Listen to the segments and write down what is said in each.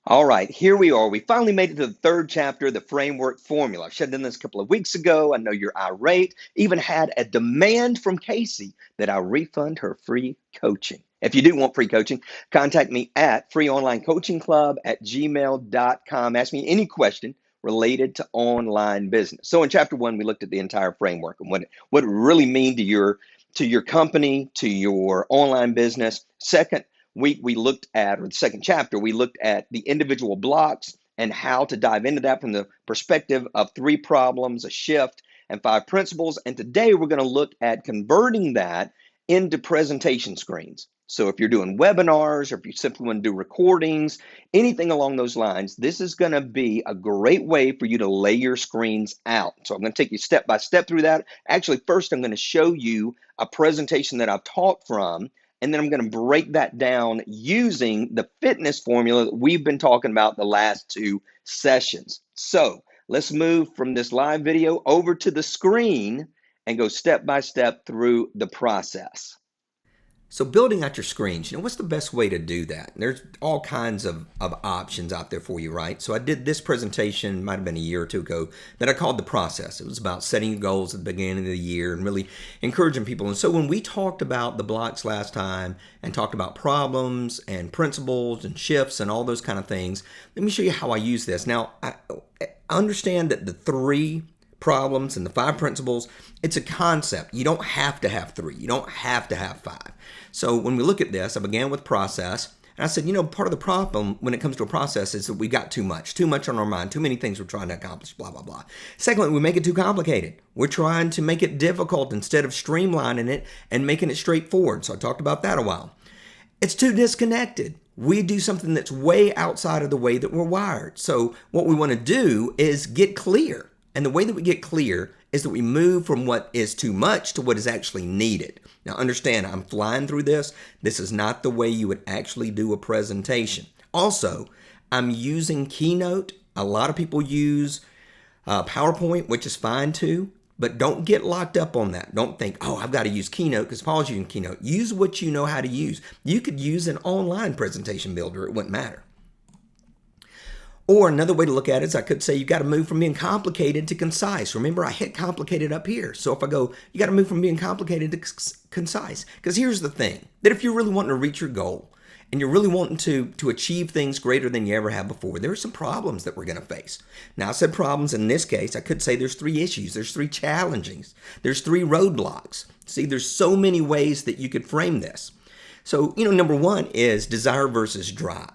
All right, here we are. We finally made it to the third chapter, the framework formula. I should have done this a couple of weeks ago. I know you're irate. Even had a demand from Casey that I refund her free coaching. If you do want free coaching, contact me at freeonlinecoachingclub@gmail.com. Ask me any question related to online business. So in chapter one, we looked at the entire framework and what it really mean to your company, to your online business. Second, we looked at, or the second chapter, we looked at the individual blocks and how to dive into that from the perspective of three problems, a shift, and five principles. And today we're going to look at converting that into presentation screens. So if you're doing webinars or if you simply want to do recordings, anything along those lines, this is going to be a great way for you to lay your screens out. So I'm going to take you step by step through that. Actually, first I'm going to show you a presentation that I've taught from, and then I'm going to break that down using the fitness formula that we've been talking about the last two sessions. So let's move from this live video over to the screen and go step by step through the process. So building out your screens, what's the best way to do that? There's all kinds of options out there for you, right? So I did this presentation, might have been a year or two ago, that I called The Process. It was about setting goals at the beginning of the year and really encouraging people. And so when we talked about the blocks last time and talked about problems and principles and shifts and all those kind of things, let me show you how I use this. Now, I understand that the three problems and the five principles, it's a concept. You don't have to have three. You don't have to have five. So when we look at this, I began with process. And I said, part of the problem when it comes to a process is that we got too much on our mind, too many things we're trying to accomplish, blah, blah, blah. Secondly, we make it too complicated. We're trying to make it difficult instead of streamlining it and making it straightforward. So I talked about that a while. It's too disconnected. We do something that's way outside of the way that we're wired. So what we want to do is get clear. And the way that we get clear is that we move from what is too much to what is actually needed. Now understand, I'm flying through this. This is not the way you would actually do a presentation. Also, I'm using Keynote. A lot of people use PowerPoint, which is fine too, but don't get locked up on that. Don't think, oh, I've got to use Keynote because Paul's using Keynote. Use what you know how to use. You could use an online presentation builder. It wouldn't matter. Or another way to look at it is I could say you got to move from being complicated to concise. Remember, I hit complicated up here. So if I go, you got to move from being complicated to concise. Because here's the thing, that if you're really wanting to reach your goal and you're really wanting to achieve things greater than you ever have before, there are some problems that we're going to face. Now, I said problems. In this case, I could say there's three issues. There's three challenges. There's three roadblocks. See, there's so many ways that you could frame this. So, number one is desire versus drive.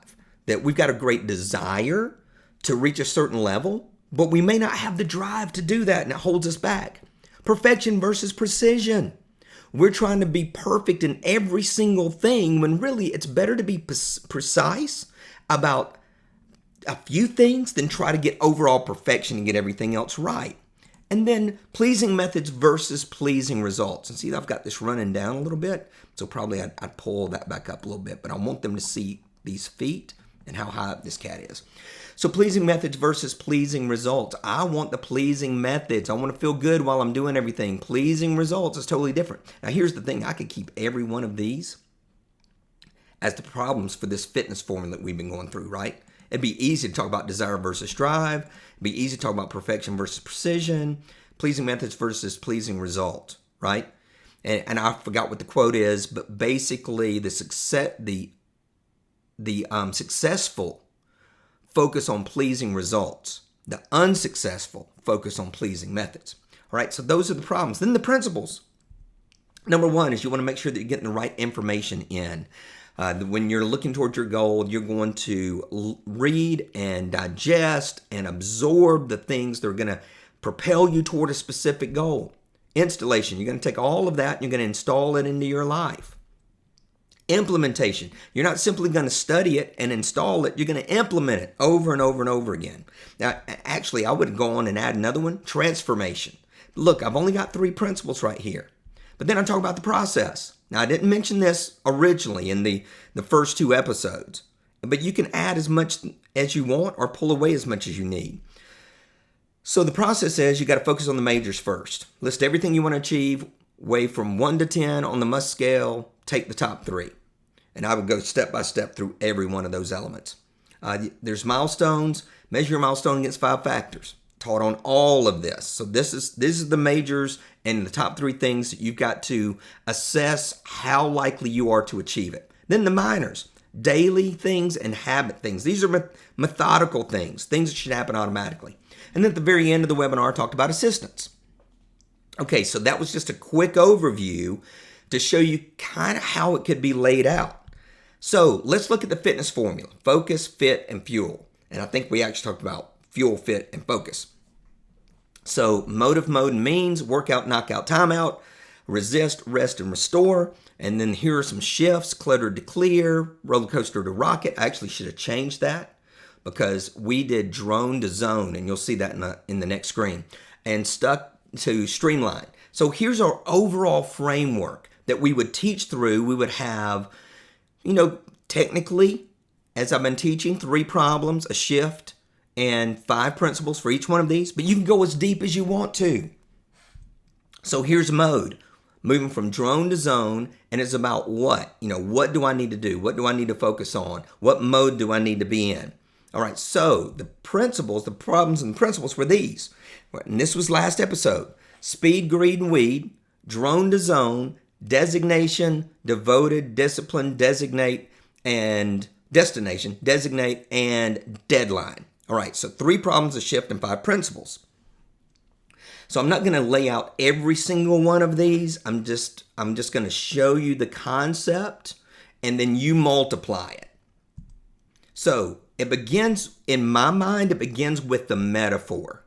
That we've got a great desire to reach a certain level, but we may not have the drive to do that, and it holds us back. Perfection versus precision. We're trying to be perfect in every single thing when really it's better to be precise about a few things than try to get overall perfection and get everything else right. And then pleasing methods versus pleasing results. And see, I've got this running down a little bit, so probably I'd pull that back up a little bit, but I want them to see these feet and how high up this cat is. So pleasing methods versus pleasing results. I want the pleasing methods. I want to feel good while I'm doing everything. Pleasing results is totally different. Now here's the thing. I could keep every one of these as the problems for this fitness formula that we've been going through, right? It'd be easy to talk about desire versus drive. It'd be easy to talk about perfection versus precision. Pleasing methods versus pleasing result, right? And I forgot what the quote is, but basically the successful focus on pleasing results. The unsuccessful focus on pleasing methods. All right, so those are the problems. Then the principles. Number one is you want to make sure that you're getting the right information in. When you're looking towards your goal, you're going to read and digest and absorb the things that are going to propel you toward a specific goal. Installation, you're going to take all of that and you're going to install it into your life. Implementation. You're not simply going to study it and install it. You're going to implement it over and over and over again. Now, actually, I would go on and add another one, transformation. Look, I've only got three principles right here. But then I talk about the process. Now, I didn't mention this originally in the first two episodes, but you can add as much as you want or pull away as much as you need. So the process is you got to focus on the majors first. List everything you want to achieve, weigh from 1 to 10 on the must scale, take the top 3. And I would go step by step through every one of those elements. There's milestones. Measure your milestone against 5 factors. Taught on all of this. So this is the majors and the top 3 things that you've got to assess how likely you are to achieve it. Then the minors, daily things and habit things. These are methodical things that should happen automatically. And then at the very end of the webinar, I talked about assistance. Okay, so that was just a quick overview to show you kind of how it could be laid out. So let's look at the fitness formula: focus, fit, and fuel. And I think we actually talked about fuel, fit, and focus. So motive, mode, and means: workout, knockout, timeout, resist, rest, and restore. And then here are some shifts: clutter to clear, roller coaster to rocket. I actually should have changed that because we did drone to zone, and you'll see that in the next screen. And stuck to streamline. So here's our overall framework that we would teach through. We would have, technically, as I've been teaching, 3 problems, a shift, and 5 principles for each one of these, but you can go as deep as you want to. So here's mode, moving from drone to zone, and it's about what? What do I need to do? What do I need to focus on? What mode do I need to be in? All right, so the principles, the problems and the principles were these. And this was last episode: speed, greed, and weed, drone to zone, designation, devoted, discipline, designate, and destination, designate, and deadline. All right, so 3 problems, a shift, and 5 principles. So I'm not going to lay out every single one of these. I'm just going to show you the concept, and then you multiply it. So it begins, in my mind, it begins with the metaphor.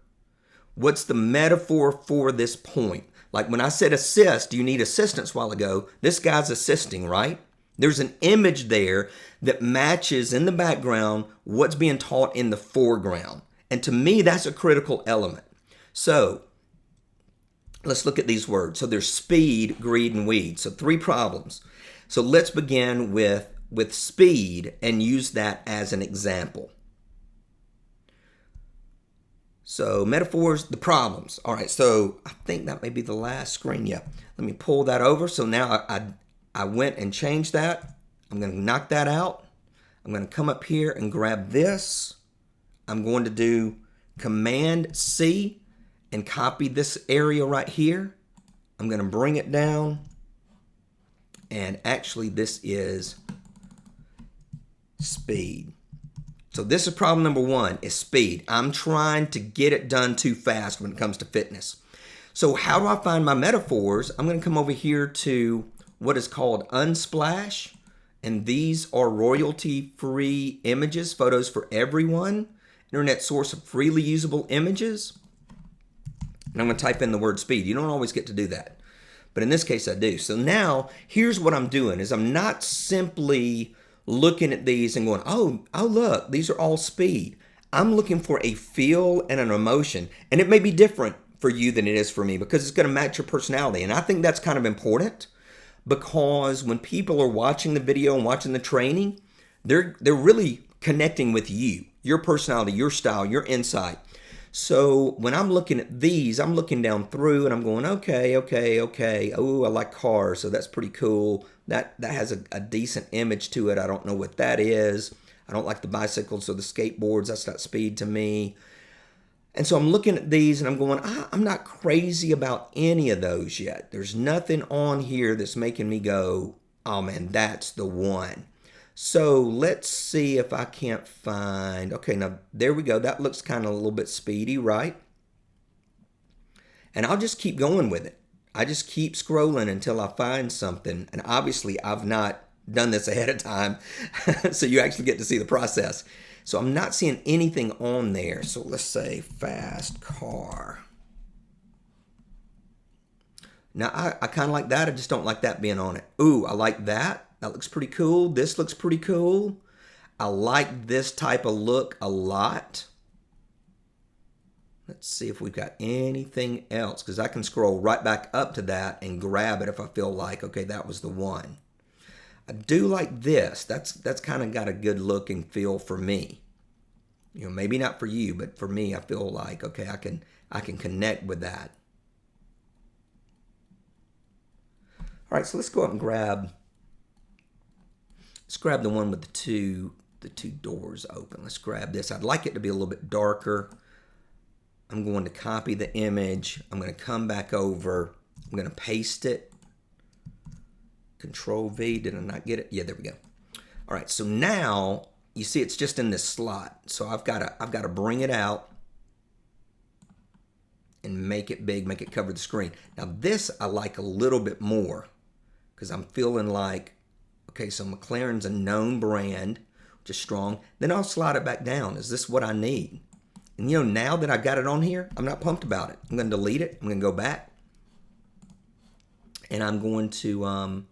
What's the metaphor for this point? Like when I said assist, you need assistance a while ago. This guy's assisting, right? There's an image there that matches in the background what's being taught in the foreground. And to me, that's a critical element. So let's look at these words. So there's speed, greed, and weed. So 3 problems. So let's begin with speed and use that as an example. So metaphors, the problems. All right, so I think that may be the last screen. Yeah, let me pull that over. So now I went and changed that. I'm going to knock that out. I'm going to come up here and grab this. I'm going to do Command C and copy this area right here. I'm going to bring it down. And actually, this is speed. So this is problem number 1, is speed. I'm trying to get it done too fast when it comes to fitness. So how do I find my metaphors? I'm going to come over here to what is called Unsplash. And these are royalty-free images, photos for everyone. Internet source of freely usable images. And I'm going to type in the word speed. You don't always get to do that, but in this case I do. So now here's what I'm doing is I'm not simply looking at these and going, oh look, these are all speed. I'm looking for a feel and an emotion. And it may be different for you than it is for me because it's going to match your personality. And I think that's kind of important because when people are watching the video and watching the training, they're really connecting with you, your personality, your style, your insight. So when I'm looking at these, I'm looking down through and I'm going, okay. Oh, I like cars, so that's pretty cool. That has a decent image to it. I don't know what that is. I don't like the bicycles or the skateboards. That's not speed to me. And so I'm looking at these and I'm going, I'm not crazy about any of those yet. There's nothing on here that's making me go, oh man, that's the one. So let's see if I can't find, okay, now there we go. That looks kind of a little bit speedy, right? And I'll just keep going with it. I just keep scrolling until I find something. And obviously I've not done this ahead of time. So you actually get to see the process. So I'm not seeing anything on there. So let's say fast car. Now I kind of like that. I just don't like that being on it. Ooh, I like that. That looks pretty cool. This looks pretty cool. I like this type of look a lot. Let's see if we've got anything else, because I can scroll right back up to that and grab it if I feel like, okay, that was the one. I do like this. That's kind of got a good look and feel for me. You know, maybe not for you, but for me, I feel like, okay, I can connect with that. All right, so let's go up and grab the one with the 2 the two doors open. Let's grab this. I'd like it to be a little bit darker. I'm going to copy the image. I'm going to come back over. I'm going to paste it. Control V. Did I not get it? Yeah, there we go. All right, so now you see it's just in this slot. So I've got to bring it out and make it big, make it cover the screen. Now this I like a little bit more because I'm feeling like, okay, so McLaren's a known brand, which is strong. Then I'll slide it back down. Is this what I need? And you know, now that I got it on here, I'm not pumped about it. I'm going to delete it. I'm going to go back. And I'm going to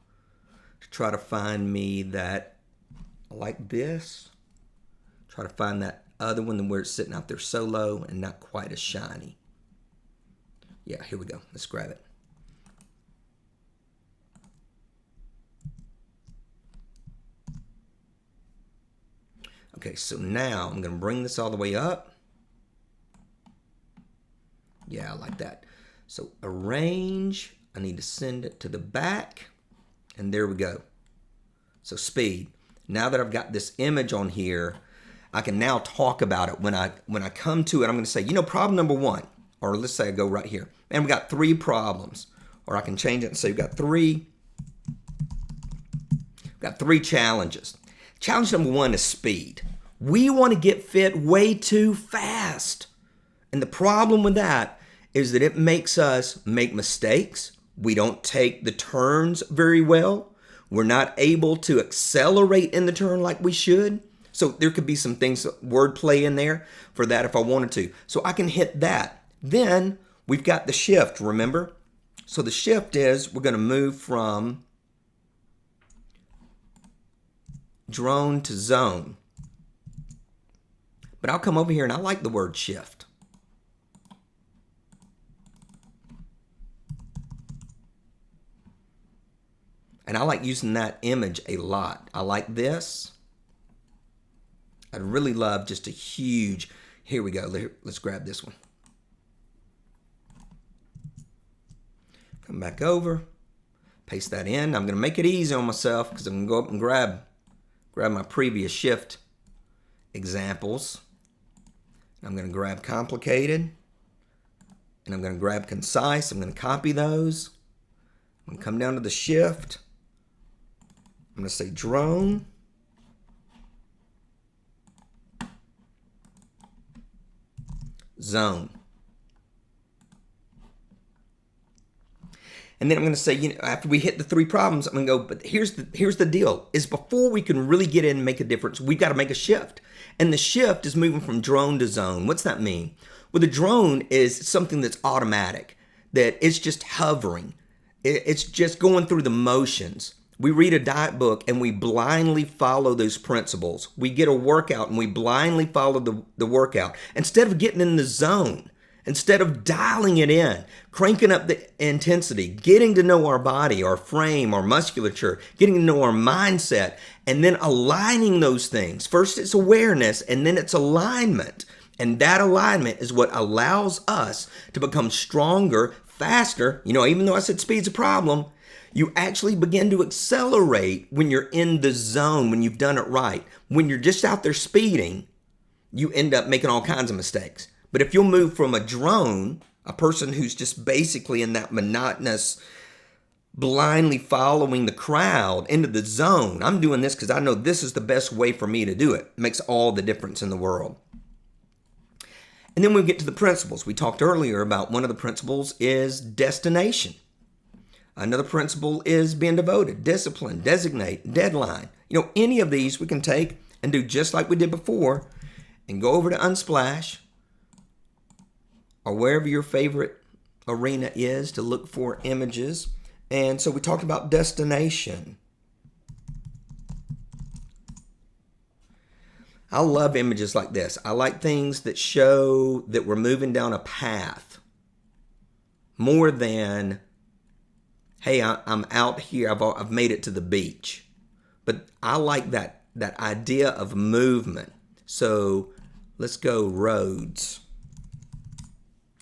try to find me that, like this. Try to find that other one where it's sitting out there solo and not quite as shiny. Yeah, here we go. Let's grab it. Okay, so now I'm going to bring this all the way up. Yeah, I like that. So arrange. I need to send it to the back. And there we go. So speed. Now that I've got this image on here, I can now talk about it. When I come to it, I'm going to say, you know, problem number one. Or let's say I go right here. And we got 3 problems. Or I can change it and say we've got 3 challenges. Challenge number 1 is speed. We want to get fit way too fast. And the problem with that is that it makes us make mistakes. We don't take the turns very well. We're not able to accelerate in the turn like we should. So there could be some things, wordplay in there for that if I wanted to. So I can hit that. Then we've got the shift, remember? So the shift is we're going to move from drone to zone. But I'll come over here and I like the word shift. And I like using that image a lot. I like this. I'd really love just a huge, here we go. Let's grab this one. Come back over, paste that in. I'm going to make it easy on myself because I'm going to go up and grab my previous shift examples. I'm going to grab complicated, and I'm going to grab concise. I'm going to copy those. I'm going to come down to the shift. I'm going to say drone. Zone. And then I'm going to say, you know, after we hit the 3 problems, I'm going to go, but here's the deal, is before we can really get in and make a difference, we've got to make a shift. And the shift is moving from drone to zone. What's that mean? Well, the drone is something that's automatic, that it's just hovering. It's just going through the motions. We read a diet book and we blindly follow those principles. We get a workout and we blindly follow the workout. Instead of getting in the zone, instead of dialing it in, cranking up the intensity, getting to know our body, our frame, our musculature, getting to know our mindset, and then aligning those things. First it's awareness and then it's alignment. And that alignment is what allows us to become stronger, faster. You know, even though I said speed's a problem, you actually begin to accelerate when you're in the zone, when you've done it right. When you're just out there speeding, you end up making all kinds of mistakes. But if you'll move from a drone, a person who's just basically in that monotonous, blindly following the crowd, into the zone, I'm doing this because I know this is the best way for me to do it. It makes all the difference in the world. And then we get to the principles. We talked earlier about one of the principles is destination. Another principle is being devoted, discipline, designate, deadline. You know, any of these we can take and do just like we did before and go over to Unsplash or wherever your favorite arena is to look for images. And so we talked about destination. I love images like this. I like things that show that we're moving down a path more than, hey, I'm out here, I've made it to the beach. But I like that idea of movement. So let's go roads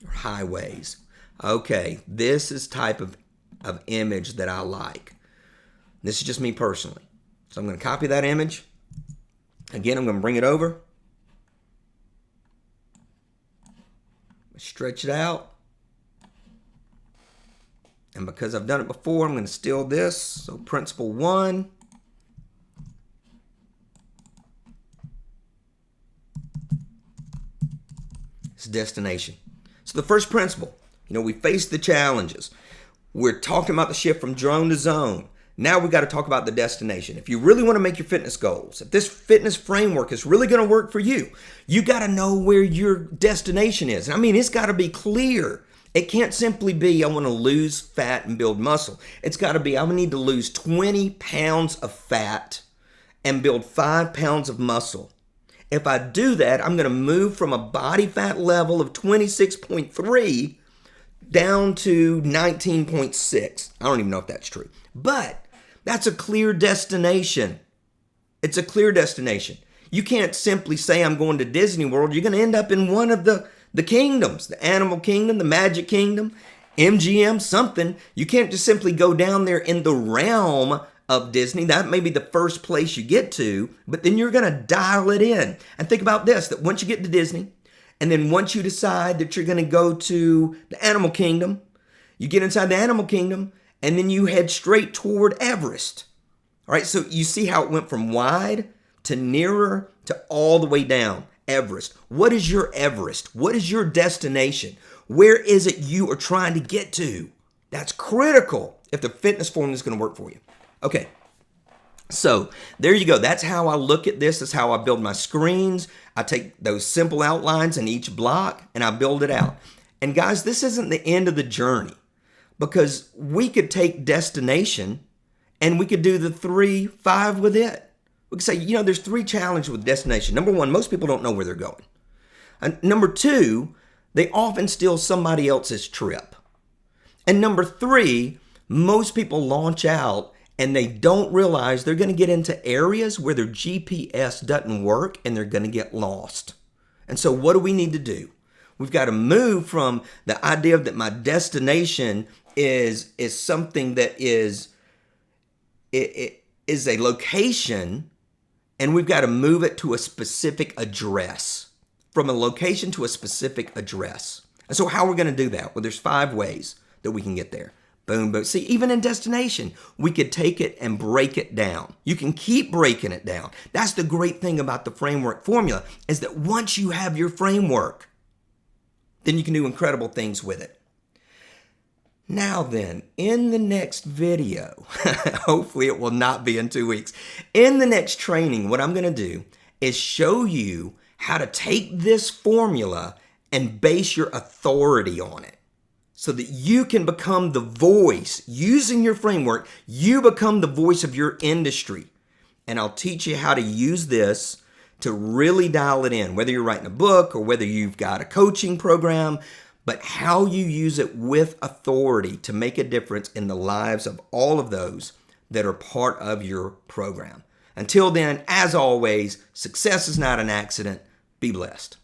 or highways. Okay, this is type of image that I like. This is just me personally. So I'm going to copy that image. Again, I'm going to bring it over. Stretch it out. And because I've done it before, I'm going to steal this. So principle 1. It's destination. So the first principle, we face the challenges. We're talking about the shift from drone to zone. Now we got to talk about the destination. If you really want to make your fitness goals, if this fitness framework is really going to work for you, you got to know where your destination is. I mean, it's got to be clear. It can't simply be, I want to lose fat and build muscle. It's got to be, I need to lose 20 pounds of fat and build 5 pounds of muscle. If I do that, I'm going to move from a body fat level of 26.3 down to 19.6. I don't even know if that's true. But that's a clear destination. It's a clear destination. You can't simply say I'm going to Disney World. You're going to end up in one of the kingdoms, the animal kingdom, the magic kingdom, MGM, something. You can't just simply go down there in the realm of Disney. That may be the first place you get to, but then you're going to dial it in. And think about this, that once you get to Disney, and then once you decide that you're going to go to the animal kingdom, you get inside the animal kingdom, and then you head straight toward Everest. All right, so you see how it went from wide to nearer to all the way down. Everest. What is your Everest? What is your destination? Where is it you are trying to get to? That's critical if the fitness formula is going to work for you. Okay, so there you go. That's how I look at this. That's how I build my screens. I take those simple outlines in each block and I build it out. And guys, this isn't the end of the journey, because we could take destination and we could do the 3-5 with it. We could say, there's 3 challenges with destination. Number 1, most people don't know where they're going. And number 2, they often steal somebody else's trip. And number 3, most people launch out and they don't realize they're going to get into areas where their GPS doesn't work and they're going to get lost. And so what do we need to do? We've got to move from the idea that my destination is something that is a location, and we've got to move it to a specific address, from a location to a specific address. And so how are we going to do that? Well, there's 5 ways that we can get there. Boom, boom. See, even in destination, we could take it and break it down. You can keep breaking it down. That's the great thing about the framework formula, is that once you have your framework, then you can do incredible things with it. Now then, in the next video, hopefully it will not be in 2 weeks. In the next training, what I'm going to do is show you how to take this formula and base your authority on it, so that you can become the voice. Using your framework, you become the voice of your industry. And I'll teach you how to use this to really dial it in, whether you're writing a book or whether you've got a coaching program, but how you use it with authority to make a difference in the lives of all of those that are part of your program. Until then, as always, success is not an accident. Be blessed.